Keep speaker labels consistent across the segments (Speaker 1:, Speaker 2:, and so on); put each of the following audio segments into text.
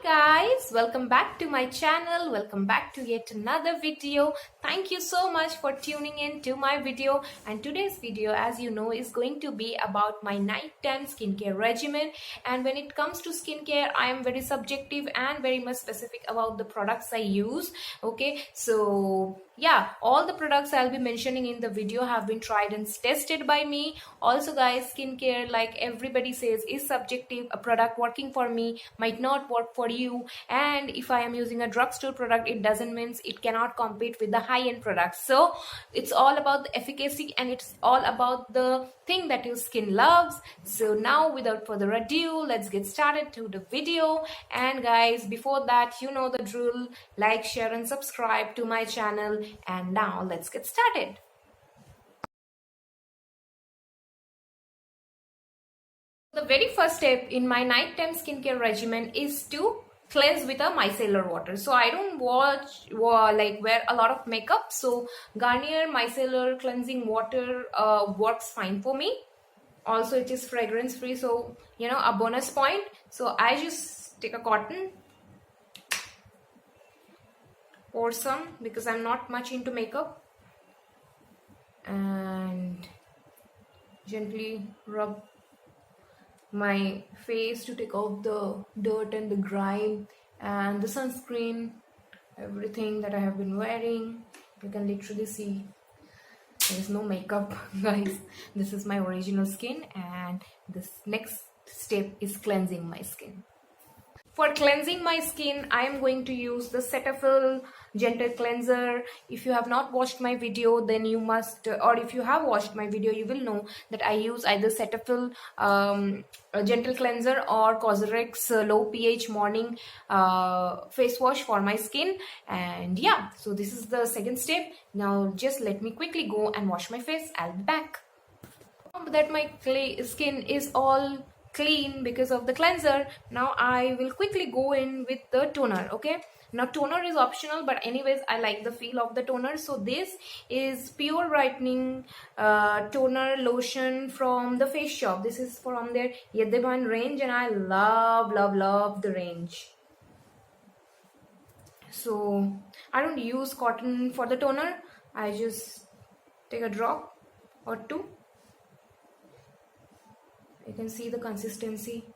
Speaker 1: guys, welcome back to my channel. Welcome back to yet another video. Thank you so much for tuning in to my video, and today's video, as you know, is going to be about my nighttime skincare regimen. And when it comes to skincare, I am very subjective and very much specific about the products I use. Okay, so yeah, all the products I'll be mentioning in the video have been tried and tested by me. Also guys, skincare, like everybody says, is subjective. A product working for me might not work for you, and if I am using a drugstore product, it doesn't mean it cannot compete with the high-end products. So it's all about the efficacy, and it's all about the thing that your skin loves. So now without further ado, let's get started to the video. And guys, before that, you know the drill: like, share and subscribe to my channel. And now let's get started. The very first step in my nighttime skincare regimen is to cleanse with a micellar water. So I don't wear a lot of makeup, so Garnier micellar cleansing water works fine for me. Also it is fragrance free, so you know, a bonus point. So I just take a cotton, pour some, because I'm not much into makeup, and gently rub my face to take off the dirt and the grime and the sunscreen, everything that I have been wearing. You can literally see there is no makeup guys. This is my original skin, and this next step is cleansing my skin. For cleansing my skin, I am going to use the Cetaphil Gentle Cleanser. If you have not watched my video, then you must, or if you have watched my video, you will know that I use either Cetaphil Gentle Cleanser or Cosrx Low pH Morning face wash for my skin. And yeah, so this is the second step. Now just let me quickly go and wash my face. I'll be back. Now that my skin is all clean because of the cleanser, now I will quickly go in with the toner. Okay, now toner is optional, but anyways I like the feel of the toner. So this is Pure Brightening toner lotion from the Face Shop. This is from their Yedeman range, and I love the range. So I don't use cotton for the toner. I just take a drop or two. You can see the consistency.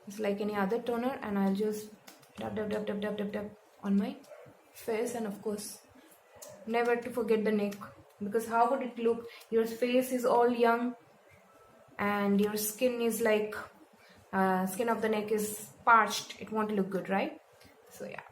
Speaker 1: It's like any other toner, and I'll just dab on my face. And of course, never to forget the neck, because how would it look? Your face is all young and your skin is like skin of the neck is parched. It won't look good, right? So yeah,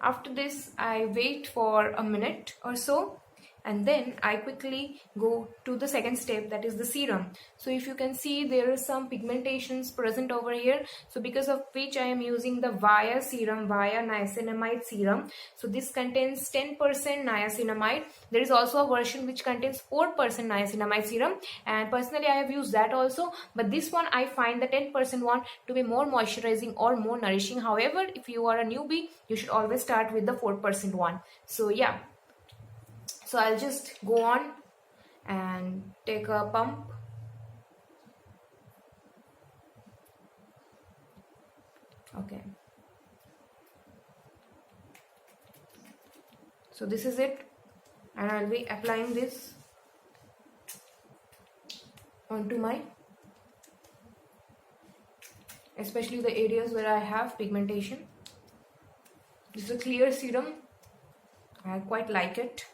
Speaker 1: after this I wait for a minute or so, and then I quickly go to the second step, that is the serum. So if you can see, there is some pigmentations present over here, so because of which I am using the Via serum, Via niacinamide serum. So this contains 10% niacinamide. There is also a version which contains 4% niacinamide serum, and personally I have used that also, but this one I find the 10% one to be more moisturizing or more nourishing. However, if you are a newbie, you should always start with the 4% one. So yeah, so I'll just go on and take a pump. Okay. So this is it, and I'll be applying this onto my, especially the areas where I have pigmentation. This is a clear serum. I quite like it.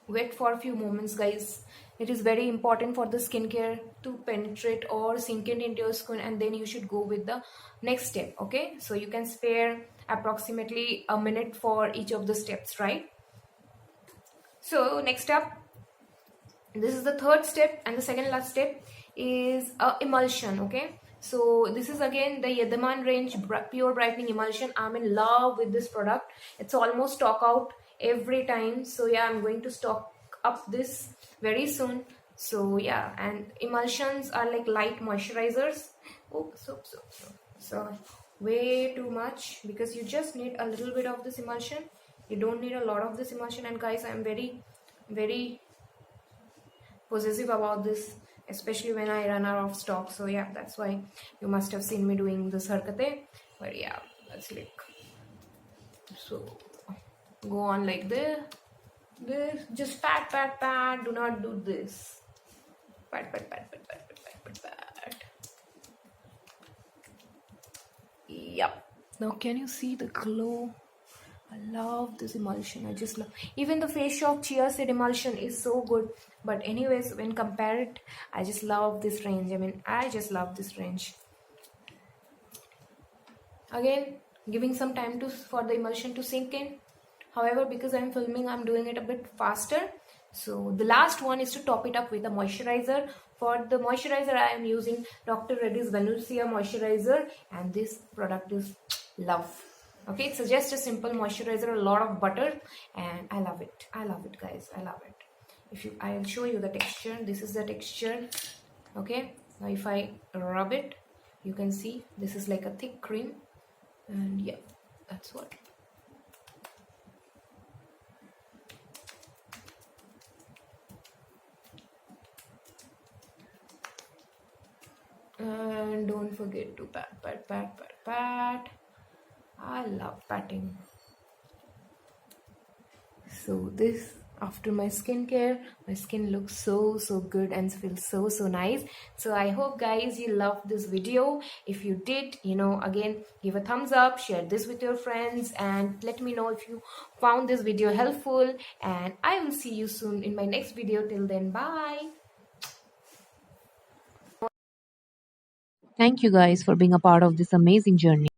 Speaker 1: Wait for a few moments guys. It is very important for the skincare to penetrate or sink it into your skin, and then you should go with the next step. Okay, so you can spare approximately a minute for each of the steps, right? So next up, this is the third step, and the second last step is emulsion. Okay, so this is again the Yedeman range Pure Brightening Emulsion. I'm in love with this product. It's almost stock out every time, so yeah, I'm going to stock up this very soon. So yeah, and emulsions are like light moisturizers. Oh, so way too much, because you just need a little bit of this emulsion. You don't need a lot of this emulsion. And guys, I'm very possessive about this especially when I run out of stock. So yeah, that's why you must have seen me doing this harkate. But yeah, that's like, so go on like this, just pat pat pat, do not do this. Pat pat pat pat pat pat pat pat pat. Yep. Now can you see the glow? I love this emulsion. I just love, even the Face Shop Chia Seed emulsion is so good. But anyways, when compared, I just love this range. I mean, I just love this range. Again, giving some time to for the emulsion to sink in. However, because I'm filming, I'm doing it a bit faster. So the last one is to top it up with a moisturizer. For the moisturizer, I am using Dr. Reddy's Venusia moisturizer, and this product is love. Okay, it's just a simple moisturizer, a lot of butter, and I love it. I love it, guys. I love it. If you, I'll show you the texture. This is the texture. Okay, now if I rub it, you can see this is like a thick cream, and yeah, that's what. And don't forget to pat pat pat pat pat. I love patting. So this, after my skincare, my skin looks so good and feels so nice. So I hope guys you loved this video. If you did, again, give a thumbs up, share this with your friends, and let me know if you found this video helpful. And I will see you soon in my next video. Till then, bye.
Speaker 2: Thank you guys for being a part of this amazing journey.